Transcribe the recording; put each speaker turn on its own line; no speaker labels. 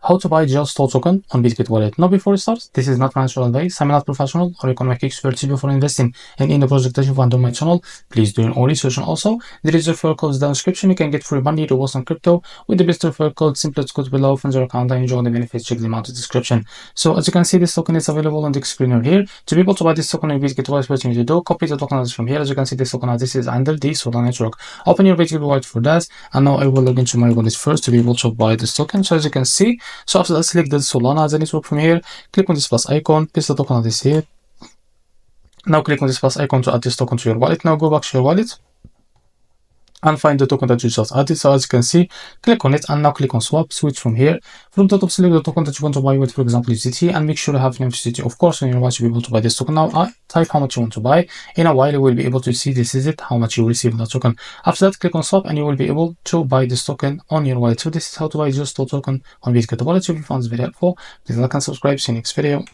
how to buy jailstool token on bitget wallet. Now before we start, this is not financial advice. I'm not professional or economic expert. Before investing in any project that you find on my channel, please do your own research. And also, there is a referral code in the description. You can get free money to invest on crypto with the best referral code. Simply go below, find your account, and enjoy the benefits. Check them out in the description. So as you can see, this token is available on the screen over here. To be able to buy this token on bitget wallet, what you need to do, copy the token address from here. As you can see, this token address is under the Solana network. Open your bitget wallet for that, and now I will log into my wallet first to be able to buy this token. So as you can see, so after that, select the Solana as a network from here, click on this plus icon, paste the token address here. Now click on this plus icon to add this token to your wallet. Now go back to your wallet and find the token that you just added. So as you can see, click on it and now click on swap, switch from here. From the top, select the token that you want to buy with, for example, USDT, and make sure you have USDT, of course, on your wallet to be able to buy this token. Now type how much you want to buy. In a while, you will be able to see this is it, how much you will receive the token. After that, click on swap and you will be able to buy this token on your wallet. So this is how to buy jailstool token on bitget wallet. If you found this very helpful, please like and subscribe. See you next video.